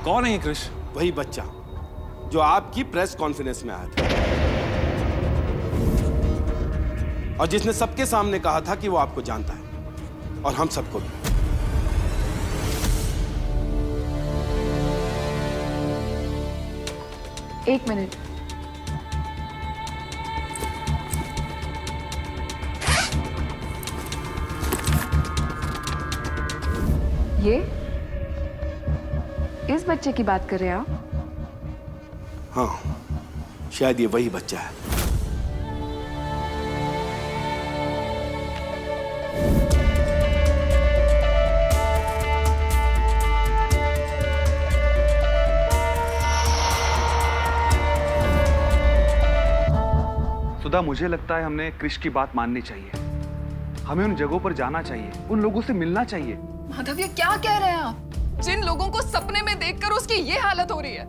कौन है ये क्रिश? वही बच्चा जो आपकी प्रेस कॉन्फ्रेंस में आया था और जिसने सबके सामने कहा था कि वो आपको जानता है और हम सबको भी। एक मिनट। ये इस बच्चे की बात कर रहे हैं आप? हाँ, शायद ये वही बच्चा है। सुधा, मुझे लगता है हमने क्रिश की बात माननी चाहिए। हमें उन जगहों पर जाना चाहिए, उन लोगों से मिलना चाहिए। माधव, ये क्या कह रहे हैं आप? जिन लोगों को सपने में देखकर उसकी ये हालत हो रही है,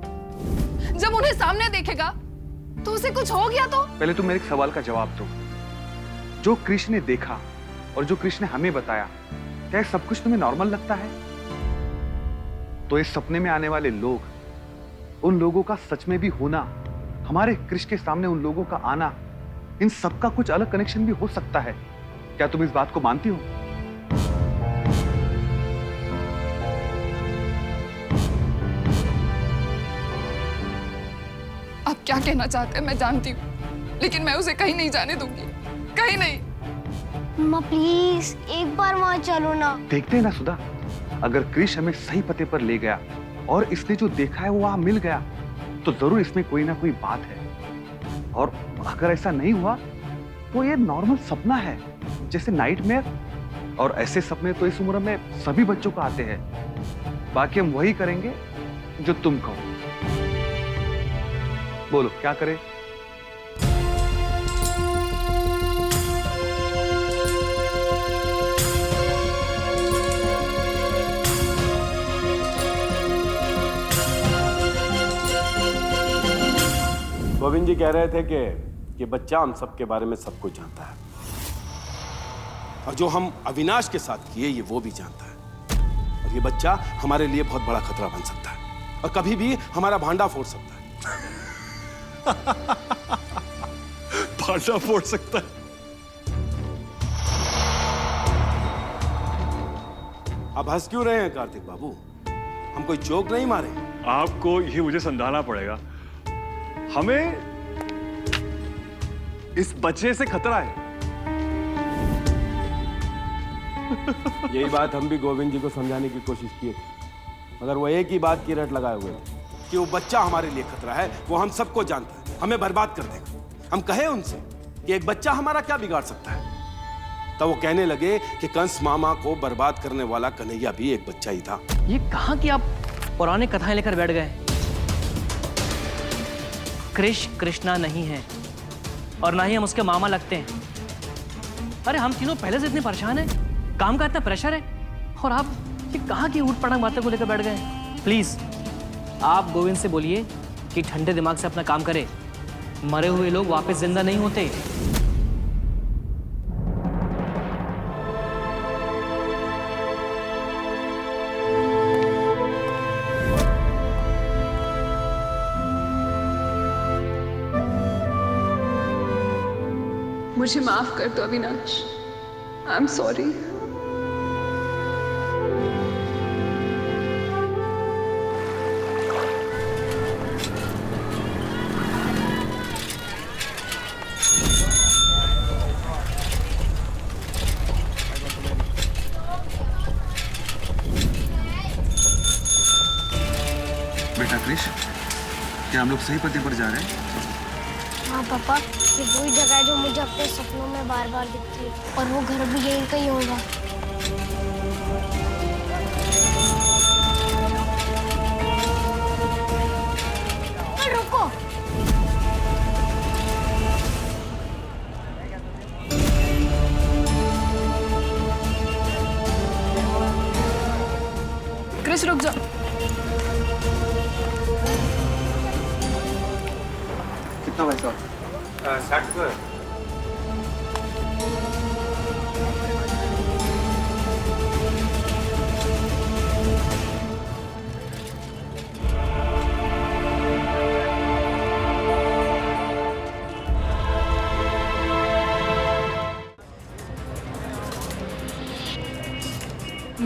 जब उन्हें सामने देखेगा तो उसे कुछ हो गया तो? पहले तुम मेरे एक सवाल का जवाब दो। जो क्रिश ने देखा और जो क्रिश ने हमें बताया, क्या सब कुछ तुम्हें नॉर्मल लगता है? तो इस सपने में आने वाले लोग, उन लोगों का सच में भी होना, हमारे क्रिश के सामने उन लोगों का आना, इन सबका कुछ अलग कनेक्शन भी हो सकता है। क्या तुम इस बात को मानती हो? आप क्या कहना चाहते हैं मैं जानती हूँ, लेकिन मैं उसे कहीं नहीं जाने दूंगी, कहीं नहीं। मम्मा प्लीज एक बार वहाँ चलो ना। देखते हैं ना सुधा, अगर क्रिश हमें सही पते पर ले गया और इसने जो देखा है वो वहां मिल गया, तो जरूर इसमें कोई ना कोई बात है। और अगर ऐसा नहीं हुआ तो ये नॉर्मल सपना है, जैसे नाइटमेयर। और ऐसे सपने तो इस उम्र में सभी बच्चों को आते हैं। बाकी हम वही करेंगे जो तुम कहो। बोलो क्या करें? गोविंद जी कह रहे थे कि बच्चा हम सबके बारे में सब कुछ जानता है और जो हम अविनाश के साथ किए ये वो भी जानता है। और ये बच्चा हमारे लिए बहुत बड़ा खतरा बन सकता है और कभी भी हमारा भांडा फोड़ सकता है। भांडा फोड़ सकता है? आप हंस क्यों रहे हैं कार्तिक बाबू? हम कोई जोक नहीं मारे। आपको ये मुझे समझाना पड़ेगा। हमें इस बच्चे से खतरा है। यही बात हम भी गोविंद जी को समझाने की कोशिश किए थे, मगर वो एक ही बात की रट लगाए हुए थे कि वो बच्चा हमारे लिए खतरा है, वो हम सबको जानता है, हमें बर्बाद कर देगा। हम कहे उनसे कि एक बच्चा हमारा क्या बिगाड़ सकता है, तब वो कहने लगे कि कंस मामा को बर्बाद करने वाला कन्हैया भी एक बच्चा ही था। ये कहाँ की आप पुरानी कथाएं लेकर बैठ गए? क्रिश कृष्णा नहीं है और ना ही हम उसके मामा लगते हैं। अरे हम तीनों पहले से इतने परेशान हैं, काम का इतना प्रेशर है, और आप ये कहाँ की ऊट पटांग बातें को लेकर बैठ गए? प्लीज आप गोविंद से बोलिए कि ठंडे दिमाग से अपना काम करे। मरे हुए लोग वापस जिंदा नहीं होते। मुझे माफ कर दो अविनाश, आई एम सॉरी। बेटा क्रिश, क्या हम लोग सही पते पर जा रहे हैं? हाँ पापा, ये वही जगह है जो मुझे अपने सपनों में बार बार दिखती है, और वो घर भी यहीं कहीं होगा। रुको, क्रिस रुक जाओ। कितना भाई साहब? 60 को है।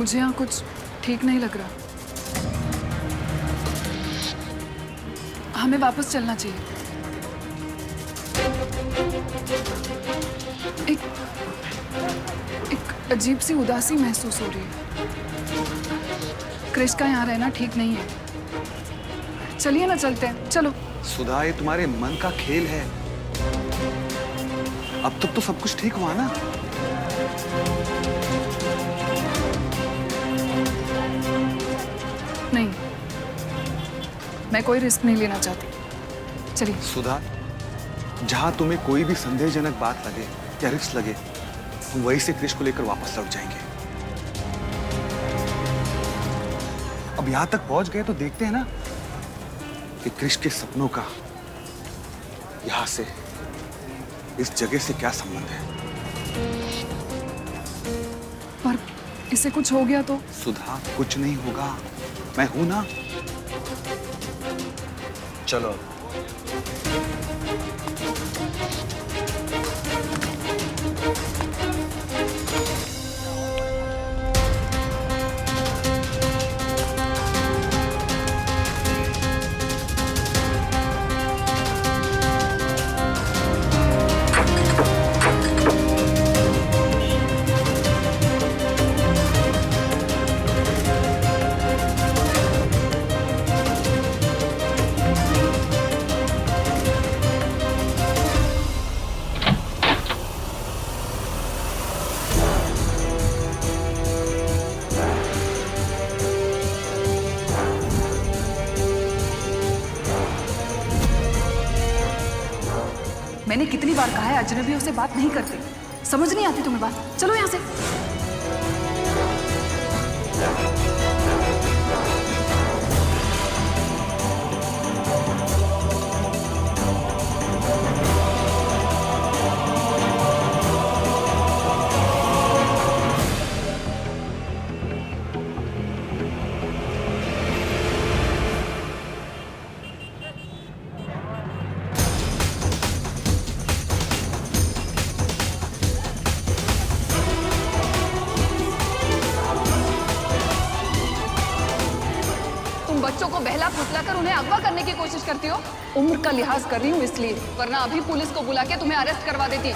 मुझे यहाँ कुछ ठीक नहीं लग रहा। हमें वापस चलना चाहिए। एक अजीब सी उदासी महसूस हो रही है। क्रिश का यहाँ रहना ठीक नहीं है। चलिए ना, चलते हैं, चलो। सुधा, ये तुम्हारे मन का खेल है। अब तक तो सब कुछ ठीक हुआ ना? नहीं, मैं कोई रिस्क नहीं लेना चाहती। चलिए। सुधा, जहां तुम्हें कोई भी संदेहजनक बात लगे या रिस्क लगे, हम वहीं से क्रिश को लेकर वापस लौट जाएंगे। अब यहां तक पहुंच गए तो देखते हैं ना कि क्रिश के सपनों का यहां से, इस जगह से क्या संबंध है। पर इसे कुछ हो गया तो? सुधा, कुछ नहीं होगा, मैं हूं ना। चलो। मैंने कितनी बार कहा है अजनबियों से बात नहीं करते। समझ नहीं आती तुम्हें बात? चलो यहाँ से। बच्चों को बहला फुसला कर उन्हें अगवा करने की कोशिश करती हो। उम्र का लिहाज कर रही हूँ इसलिए, वरना अभी पुलिस को बुला के तुम्हें अरेस्ट करवा देती।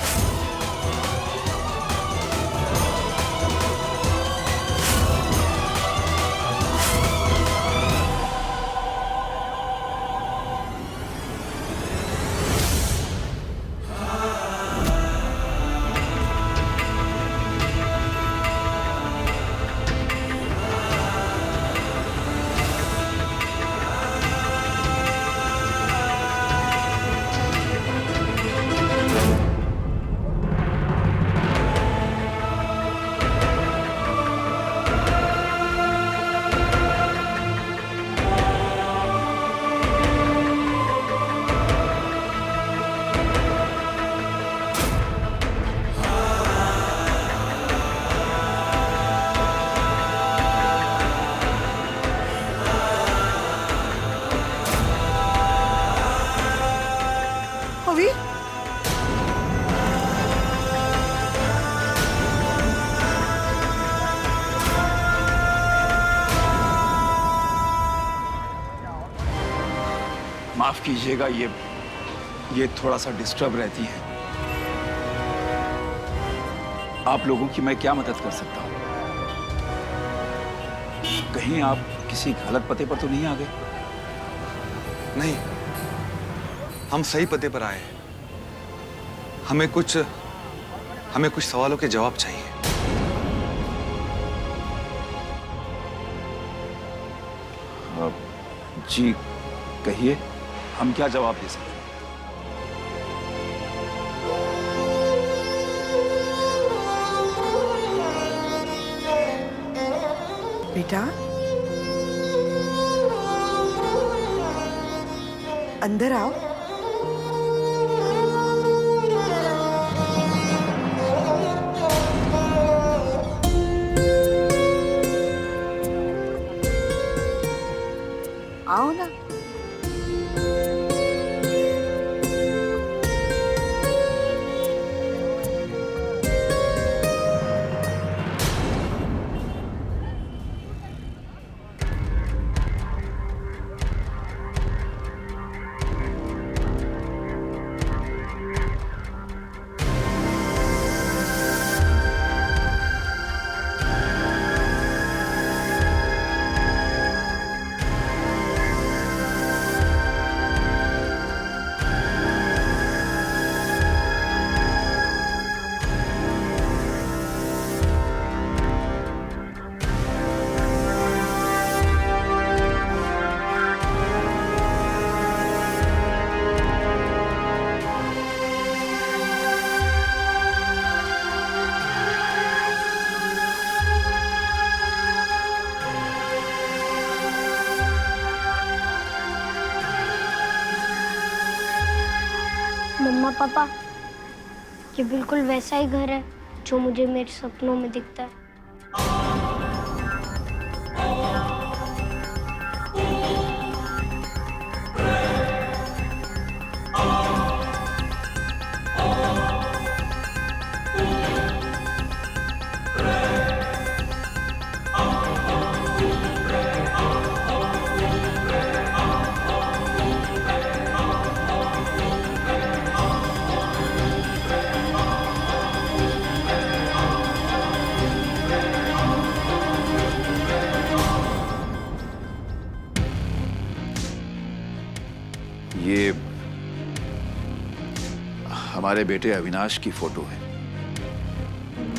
अभी माफ कीजिएगा, ये थोड़ा सा डिस्टर्ब रहती है। आप लोगों की मैं क्या मदद कर सकता हूं? कहीं आप किसी गलत पते पर तो नहीं आ गए? नहीं, हम सही पते पर आए हैं। हमें कुछ सवालों के जवाब चाहिए। जी कहिए, हम क्या जवाब दे सकते हैं? बेटा, अंदर आओ। आओ ना। मम्मा पापा, ये बिल्कुल वैसा ही घर है जो मुझे मेरे सपनों में दिखता है। ये हमारे बेटे अविनाश की फोटो है।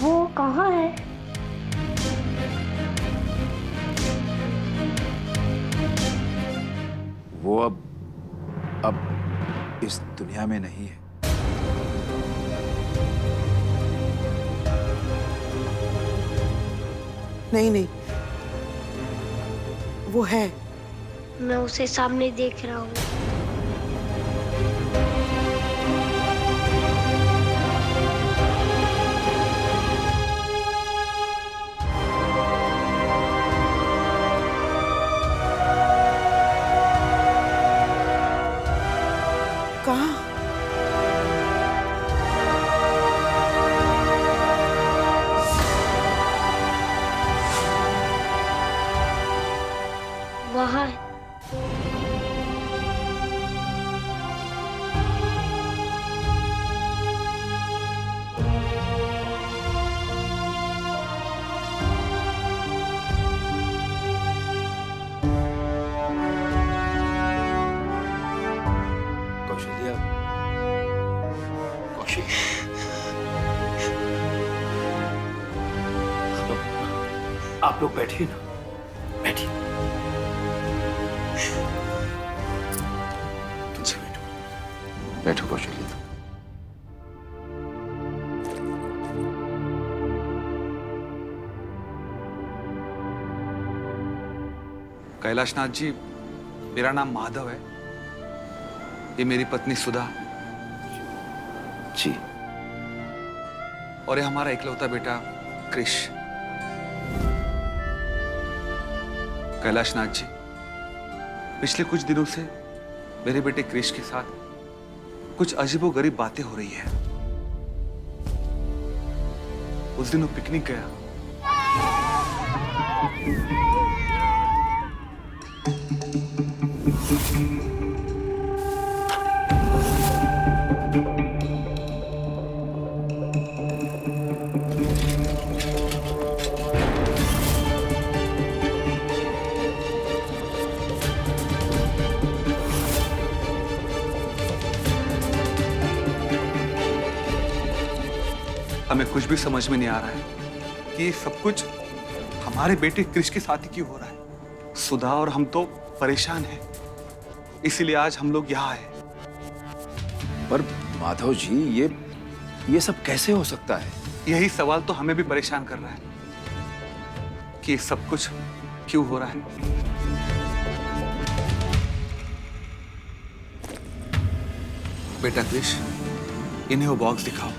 वो कहाँ है? वो अब इस दुनिया में नहीं है। नहीं नहीं, वो है। मैं उसे सामने देख रहा हूँ। कहाँ? वहाँ। कौशल्या, कौशल्या, आप लोग बैठिए ना, बैठिए। तुमसे बैठो, बैठो कौशल्या। कैलाशनाथ जी, मेरा नाम माधव है। ये मेरी पत्नी सुधा जी। और ये हमारा इकलौता बेटा क्रिश। कैलाशनाथ जी, पिछले कुछ दिनों से मेरे बेटे क्रिश के साथ कुछ अजीबोगरीब बातें हो रही है। उस दिन वो पिकनिक गया। हमें कुछ भी समझ में नहीं आ रहा है कि ये सब कुछ हमारे बेटे क्रिश के साथ ही क्यों हो रहा है। सुधा और हम तो परेशान हैं, इसीलिए आज हम लोग यहाँ आए। पर माधव जी, ये सब कैसे हो सकता है? यही सवाल तो हमें भी परेशान कर रहा है कि ये सब कुछ क्यों हो रहा है। बेटा क्रिश, इन्हें वो बॉक्स दिखाओ।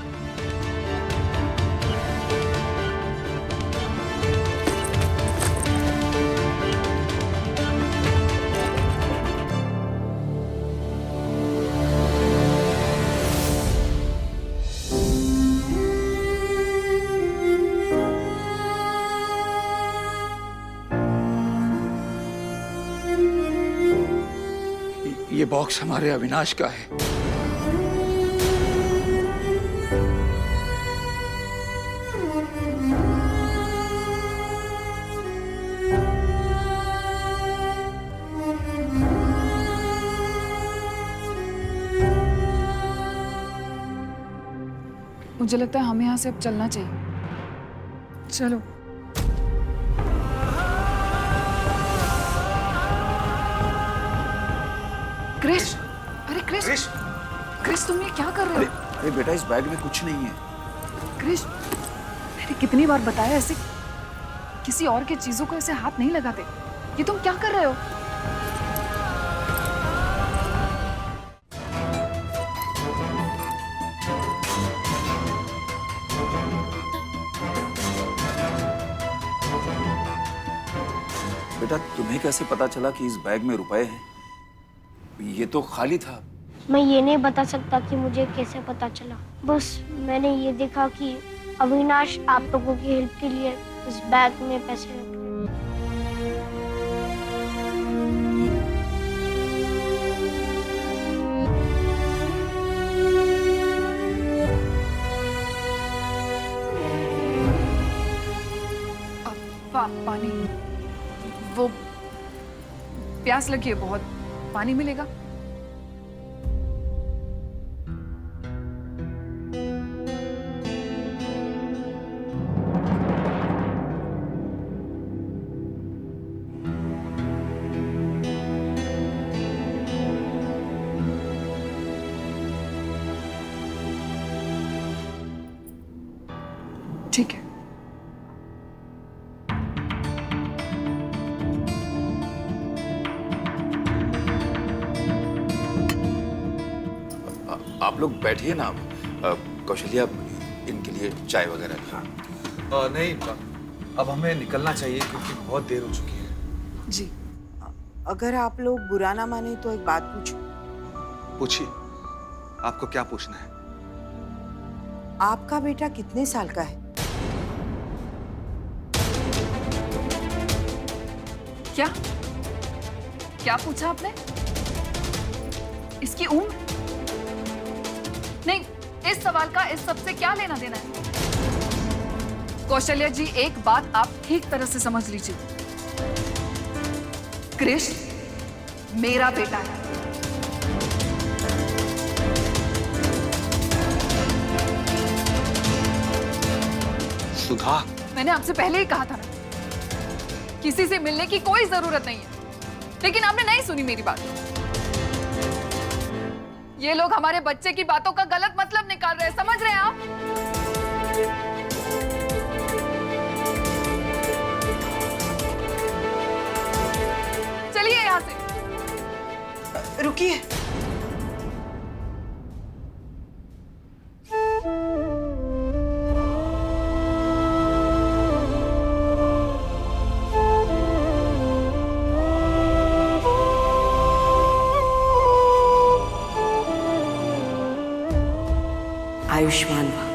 ये बॉक्स हमारे अविनाश का है। मुझे लगता है हमें यहाँ से अब चलना चाहिए। चलो। क्रिश, अरे क्रिश, क्रिश तुम ये क्या कर रहे हो? अरे बेटा, इस बैग में कुछ नहीं है। क्रिश, मैंने कितनी बार बताया ऐसे किसी और के चीजों को ऐसे हाथ नहीं लगाते। ये तुम क्या कर रहे हो? बेटा तुम्हें कैसे पता चला कि इस बैग में रुपए हैं? ये तो खाली था। मैं ये नहीं बता सकता कि मुझे कैसे पता चला। बस मैंने ये देखा कि अविनाश आप लोगों की हेल्प के लिए इस बैग में पैसे रख रहे हैं। पानी, वो प्यास लगी है बहुत, पानी मिलेगा? ठीक है। आप लोग बैठिए ना। कौशल्या इनके लिए चाय वगैरह। हाँ। नहीं, अब हमें निकलना चाहिए क्योंकि बहुत देर हो चुकी है। जी। अगर आप लोग बुरा ना माने तो एक बात पूछूं? पूछिए, आपको क्या पूछना है? आपका बेटा कितने साल का है? क्या क्या पूछा आपने? इसकी उम्र? नहीं, इस सवाल का इस सब से क्या लेना देना है? कौशल्या जी, एक बात आप ठीक तरह से समझ लीजिए, क्रिश मेरा बेटा है। सुधा, मैंने आपसे पहले ही कहा था ना, किसी से मिलने की कोई जरूरत नहीं है, लेकिन आपने नहीं सुनी मेरी बात। ये लोग हमारे बच्चे की बातों का गलत मतलब निकाल रहे हैं, समझ रहे हैं आप? चलिए यहां से। रुकिए। आयुष्मान भव।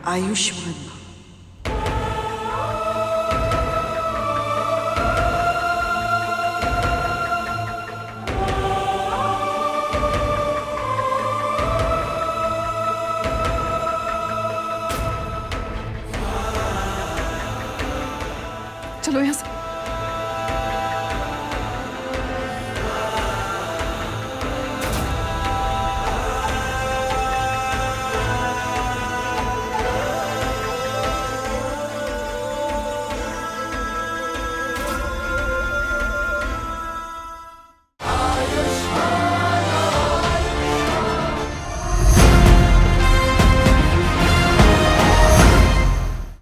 आयुष्मान भव।